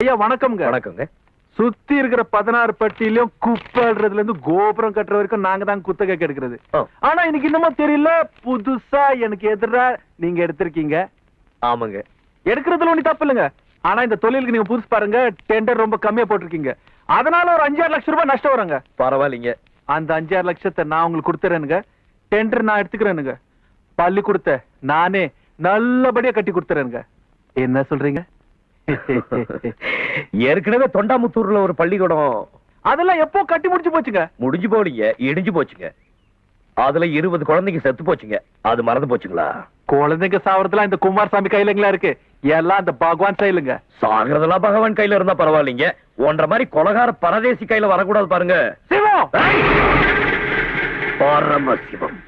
ஐயா வணக்கம்ங்க. வணக்கங்க. சுத்தி இருக்கிற 16 பட்டியிலும் குப்பைன்றதுல இருந்து கோபுரம் கட்டுற வரைக்கும் நாங்க தான் குத்தகை எடுக்கிறது. ஆனா எனக்கு இன்னமும் தெரியல, புதுசா எனக்கு எதிரா நீங்க எடுத்திருக்கீங்க. ஆமாங்க. எடுக்கிறதுல ஒண்ணு தப்பு இல்லைங்க. ஆனா இந்த தொழிலுக்கு நீங்க புதுசு பாருங்க, டெண்டர் ரொம்ப கம்மியா போட்டிருக்கீங்க. அதனால ஒரு 5-6 லட்சம் ரூபாய் நஷ்டம் வருங்க. பரவாயில்லைங்க. அந்த 5-6 லட்சத்தை நான் உங்களுக்கு கொடுத்துறேனுங்க. டெண்டர் நான் எடுத்துக்கிறேனுங்க. பள்ளிக்கூடத்தை நானே நல்லபடியா கட்டி கொடுத்துறேனுங்க. என்ன சொல்றீங்க? ஏற்கனவே தொண்டாமுத்தூர்ல ஒரு பள்ளிக்கூடம், அதெல்லாம் எப்போ கட்டி முடிச்சு போச்சுங்க. முடிஞ்சு போலீங்க, இடிஞ்சு போச்சுங்க. அதுல 20 குழந்தைங்க செத்து போச்சுங்க. அது மறந்து போச்சுங்களா? குழந்தைங்க சாவறதுலாம் இந்த குமாரசாமி கையிலங்களா இருக்கு. எல்லாம் அந்த பகவான் கையிலுங்க. சாகிறதெல்லாம் பகவான் கையில இருந்தா பரவாயில்லைங்க. ஒன்ற மாதிரி கொலகார பரதேசி கையில வரக்கூடாது பாருங்க. சிவம், பரமசிவம்.